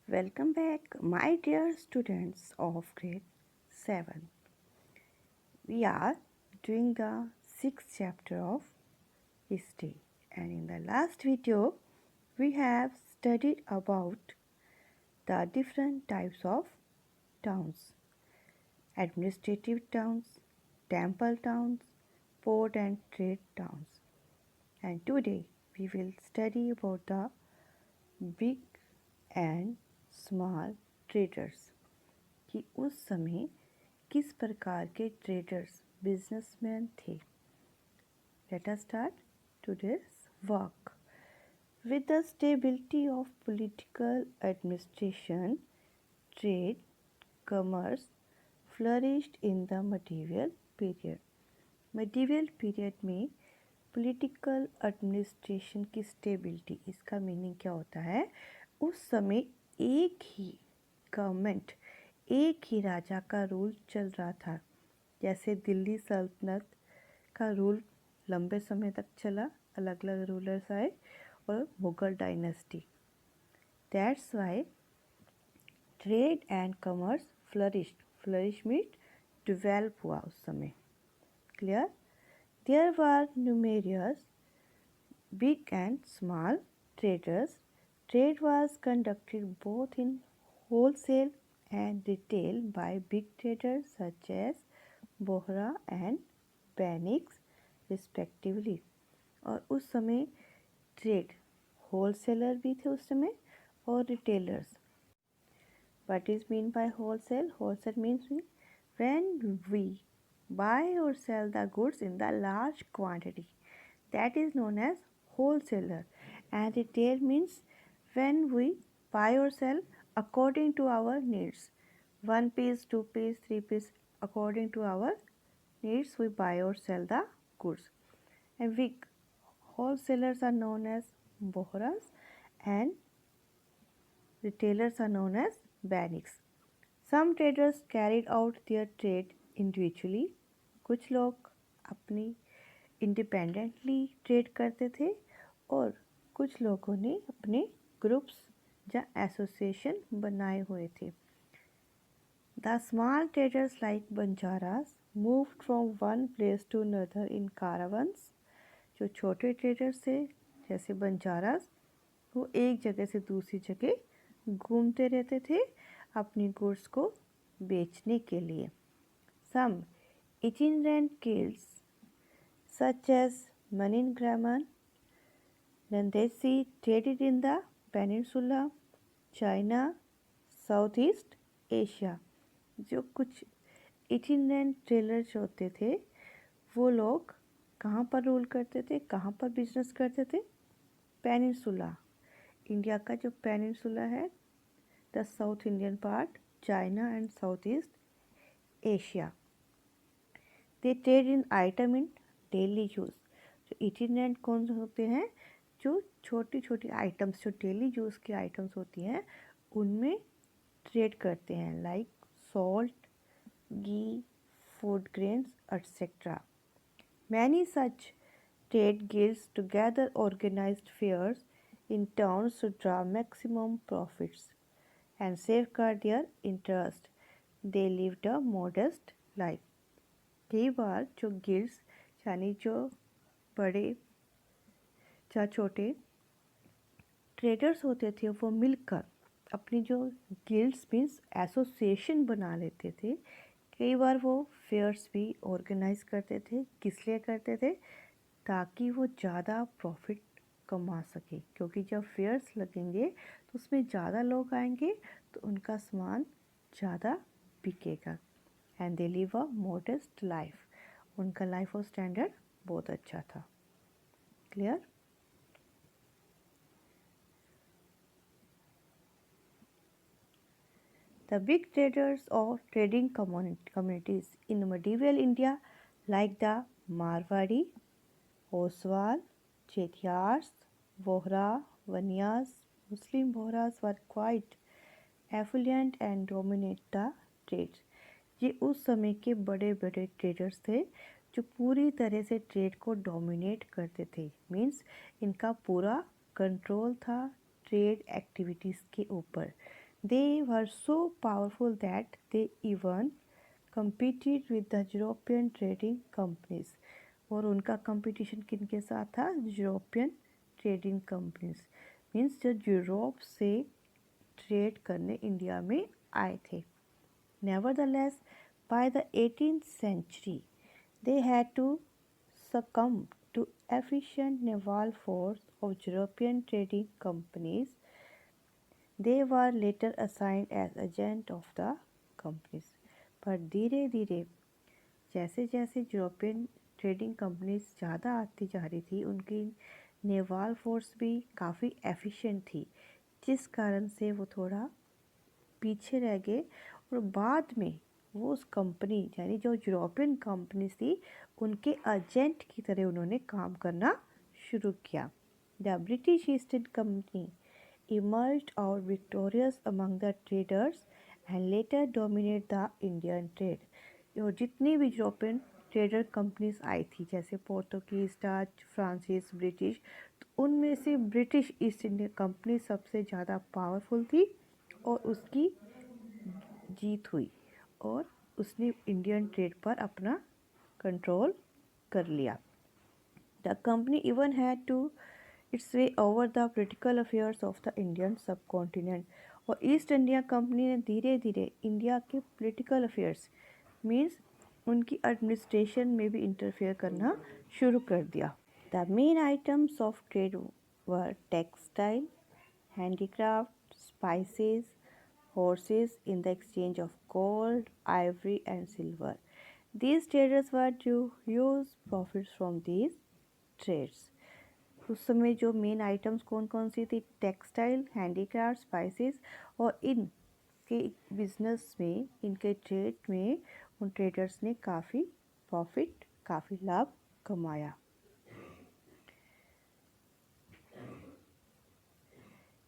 Welcome back, my dear students of grade 7. We are doing the sixth chapter of history, and in the last video, we have studied about the different types of towns: administrative towns, temple towns, port and trade towns. And today, we will study about the big and small traders कि उस समय किस प्रकार के traders businessman थे. Let us start today's work. With the stability of political administration, trade, commerce flourished in the medieval period. Medieval period में political administration की stability, इसका मीनिंग क्या होता है? उस समय एक ही गवर्नमेंट, एक ही राजा का रूल चल रहा था. जैसे दिल्ली सल्तनत का रूल लंबे समय तक चला, अलग अलग रूलर्स आए, और Mughal dynasty. That's why trade and commerce flourish meet develop हुआ उस समय. Clear? There were numerous big and small traders. Trade was conducted both in wholesale and retail by big traders such as Bohra and Banix respectively. और उस समय trade wholesaler भी थे उस समय और retailers. What is mean by wholesale? Wholesale means when we buy or sell the goods in the large quantity, that is known as wholesaler. And retail means when we buy or sell according to our needs, 1 piece, 2 piece, 3 piece, according to our needs we buy or sell the goods. And big wholesalers are known as bohras and retailers are known as baniks. Some traders carried out their trade individually. कुछ लोग अपनी independently trade करते थे और कुछ लोगों ने अपने ग्रुप्स या एसोसिएशन बनाए हुए थे. The small traders like banjaras moved from one place to another in caravans. जो छोटे ट्रेडर्स थे जैसे बंजारास, वो एक जगह से दूसरी जगह घूमते रहते थे अपनी गुड्स को बेचने के लिए. Some itinerant guilds such as Maningraman, Nandesi traded in the peninsula, China, Southeast Asia. जो कुछ itinerant traders होते थे वो लोग कहाँ पर रूल करते थे, कहाँ पर बिजनेस करते थे? पेनिनसुला, इंडिया का जो पेनिनसुला है, the south Indian part, China and south east Asia. They trade in item in daily use. जो इटिनेंट कौन होते हैं? जो छोटी छोटी आइटम्स, जो डेली यूज़ की आइटम्स होती हैं उनमें ट्रेड करते हैं, like salt, ghee, food grains etcetera. Many such trade guilds together organized fairs in towns to draw maximum profits and safeguard their interest. They lived a modest life. कई बार जो guilds यानी जो बड़े या छोटे ट्रेडर्स होते थे वो मिलकर अपनी जो गिल्ड्स मीन्स एसोसिएशन बना लेते थे. कई बार वो फेयर्स भी ऑर्गेनाइज करते थे. किस लिए करते थे? ताकि वो ज़्यादा प्रॉफिट कमा सके, क्योंकि जब फेयर्स लगेंगे तो उसमें ज़्यादा लोग आएंगे तो उनका सामान ज़्यादा बिकेगा. And they live a modest life. उनका लाइफ और स्टैंडर्ड बहुत अच्छा था. Clear? The big traders or trading communities in medieval India, like the Marwadi, Oswal, Chettiars, Bohra, Vanyas, Muslim Bohras were quite affluent and dominate the trades. ये उस समय के बड़े बड़े ट्रेडर्स थे जो पूरी तरह से ट्रेड को डोमिनेट करते थे. मीन्स इनका पूरा कंट्रोल था ट्रेड एक्टिविटीज़ के ऊपर. They were so powerful that they even competed with the European trading companies. और उनका कंपटीशन किनके साथ था? यूरोपियन ट्रेडिंग कंपनीज, मीन्स जो यूरोप से ट्रेड करने इंडिया में आए थे. Nevertheless, by the 18th century, they had to succumb to efficient naval force of European trading companies. They were later assigned as agent of the companies. पर धीरे धीरे जैसे जैसे यूरोपियन ट्रेडिंग कंपनीज ज़्यादा आती जा रही थी, उनकी नेवाल फोर्स भी काफ़ी एफिशिएंट थी, जिस कारण से वो थोड़ा पीछे रह गए और बाद में वो उस कंपनी यानी जो यूरोपियन कंपनीज थी उनके एजेंट की तरह उन्होंने काम करना शुरू किया. The British east India company emerged out victorious among the traders and later dominate the Indian trade. और जितनी भी यूरोपियन ट्रेडर कंपनीज आई थी जैसे पोर्तुगीज, डच, फ्रांसीस, ब्रिटिश, तो उनमें से ब्रिटिश ईस्ट इंडिया कंपनी सबसे ज़्यादा पावरफुल थी और उसकी जीत हुई और उसने इंडियन ट्रेड पर अपना कंट्रोल कर लिया. The company even had to its way over the political affairs of the Indian subcontinent. और ईस्ट इंडिया कंपनी ने धीरे धीरे इंडिया के पॉलिटिकल अफेयर्स मीन्स उनकी एडमिनिस्ट्रेशन में भी इंटरफेयर करना शुरू कर दिया. The main items of trade were textile, handicraft, spices, horses in the exchange of gold, ivory and silver. These traders were to use profits from these trades. उस समय जो मेन आइटम्स कौन कौन सी थी? Textile, handicraft, spices. और इनके business में, इनके ट्रेड में उन ट्रेडर्स ने काफ़ी प्रॉफिट, काफ़ी लाभ कमाया.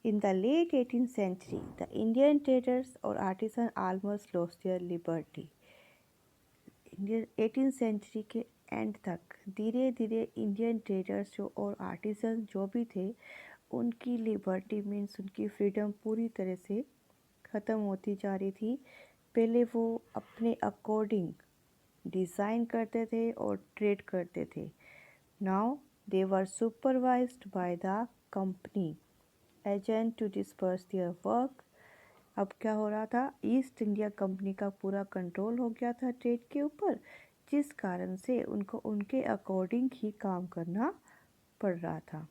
In the late 18th century, the Indian traders or artisans almost lost their liberty. 18th century के एंड तक धीरे धीरे इंडियन ट्रेडर्स जो और आर्टिसन जो भी थे उनकी लिबर्टी मीन्स उनकी फ्रीडम पूरी तरह से ख़त्म होती जा रही थी. पहले वो अपने अकॉर्डिंग डिज़ाइन करते थे और ट्रेड करते थे. Now they were supervised by the company agent to disperse their work. अब क्या हो रहा था? ईस्ट इंडिया कंपनी का पूरा कंट्रोल हो गया था ट्रेड के ऊपर, जिस कारण से उनको उनके अकॉर्डिंग ही काम करना पड़ रहा था.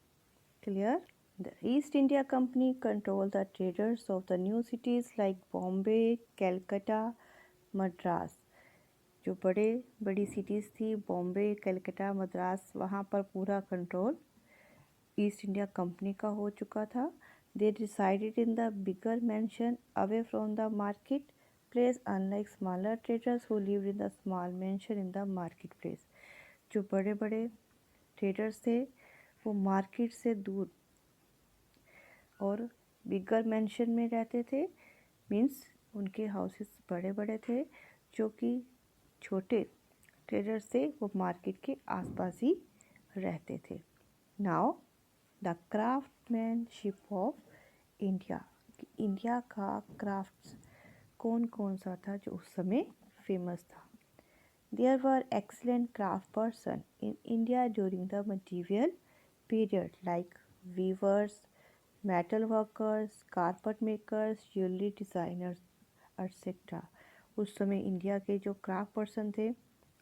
Clear? The east India company control the traders of the new cities like Bombay, Calcutta, Madras. जो बड़ी सिटीज़ थी बॉम्बे, कलकत्ता, मद्रास, वहाँ पर पूरा कंट्रोल ईस्ट इंडिया कंपनी का हो चुका था. They resided in the bigger mansion away from the marketplace, unlike smaller traders who lived in the small mansion in the marketplace. जो बड़े बड़े ट्रेडर्स थे वो मार्केट से दूर और बिगर मैंशन में रहते थे, मीन्स उनके हाउसेस बड़े बड़े थे. जो कि छोटे ट्रेडर्स थे वो मार्केट के आसपास ही रहते थे. Now the craftsmanship of India. India का क्राफ्ट्स कौन कौन सा था जो उस समय फेमस था? There were excellent craft person in India during the material period like weavers, metal workers, carpet makers, jewellery designers etcetera. उस समय इंडिया के जो क्राफ्ट पर्सन थे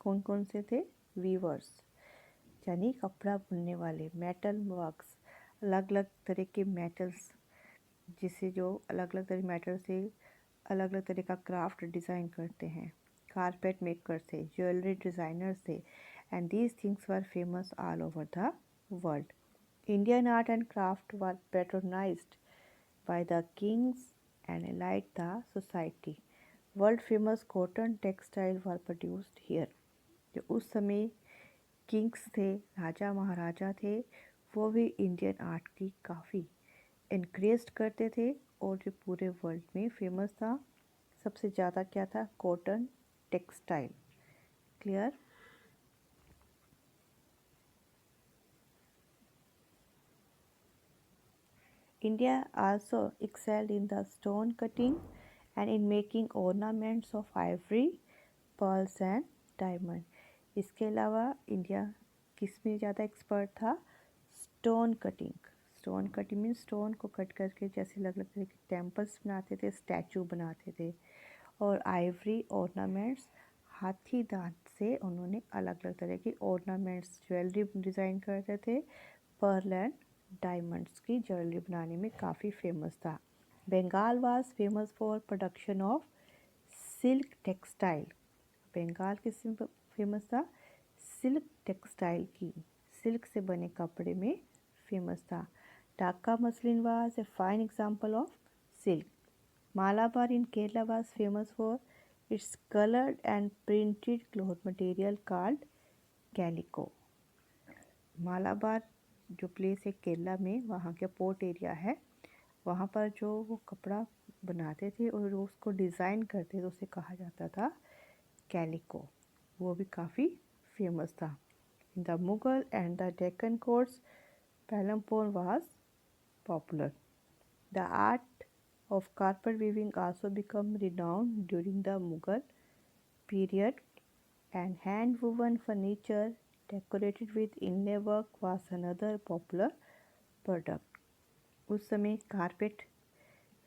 कौन कौन से थे? वीवर्स यानी कपड़ा बुनने वाले, मेटल वर्क्स अलग अलग तरह के मेटल्स जिससे जो अलग अलग तरह मेटल से अलग अलग तरह का क्राफ्ट डिज़ाइन करते हैं, कारपेट मेकर थे, ज्वेलरी डिज़ाइनर्स थे. And these things were famous all over the world. Indian art and craft were patronised by the kings and allied the society. World famous cotton textile were produced here. जो उस समय Kings थे, राजा महाराजा थे, वो भी Indian art की काफ़ी इनक्रेज करते थे और जो पूरे वर्ल्ड में फेमस था सबसे ज़्यादा क्या था? Cotton textile. Clear? India also excelled in the stone cutting and in making ornaments of ivory, pearls and diamond. इसके अलावा इंडिया किस में ज़्यादा एक्सपर्ट था? Stone cutting. Stone cutting means stone को कट करके जैसे अलग अलग तरह के टेम्पल्स बनाते थे, स्टैचू बनाते थे. और आइवरी ऑर्नामेंट्स, हाथी दांत से उन्होंने अलग अलग तरह की ऑर्नामेंट्स, ज्वेलरी डिज़ाइन करते थे. पर्ल एंड डायमंड्स की ज्वेलरी बनाने में काफ़ी फेमस था. Bengal was famous for production of silk textile. Bengal किस फेमस था? सिल्क टेक्सटाइल की, सिल्क से बने कपड़े में फेमस था. Dhaka muslin was a fine example of silk. Malabar in Kerala was famous for its colored and printed cloth material called calico. Malabar जो place है केरला में, वहाँ के पोर्ट एरिया है, वहाँ पर जो वो कपड़ा बनाते थे और उसको डिज़ाइन करते थे उसे कहा जाता था कैलिको. वो भी काफ़ी फेमस था. In the Mughal and the Deccan courts palampore was popular. The art of carpet weaving also became renowned during the Mughal period, and hand woven furniture decorated with inlay work was another popular product. उस समय carpet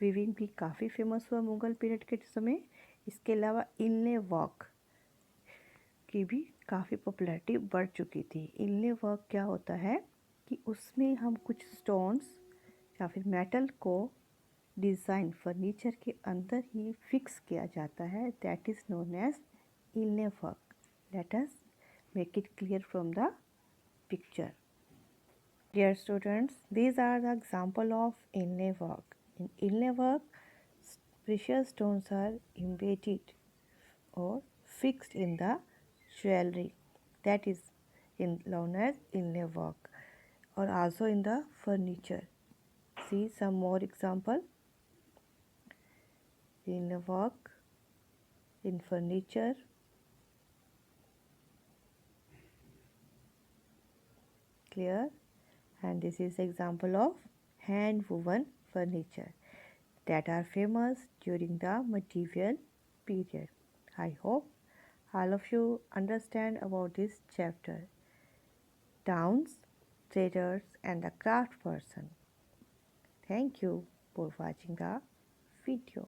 weaving भी काफ़ी famous हुआ Mughal period के समय. इसके अलावा इनले work की भी काफ़ी पॉपुलैरिटी बढ़ चुकी थी. इनले वर्क क्या होता है कि उसमें हम कुछ स्टोन्स या फिर मेटल को डिज़ाइन फर्नीचर के अंदर ही फिक्स किया जाता है. That is known as inlay work. Let us make it clear from the picture. Dear students, these are the example of inlay work. In inlay work, precious stones are embedded or fixed in the jewelry. That is known as inlay work, or also in the furniture. See some more example. Inlay work in furniture. Clear? And this is example of hand woven furniture that are famous during the medieval period. I hope all of you understand about this chapter. Towns, traders and the craft person. Thank you for watching the video.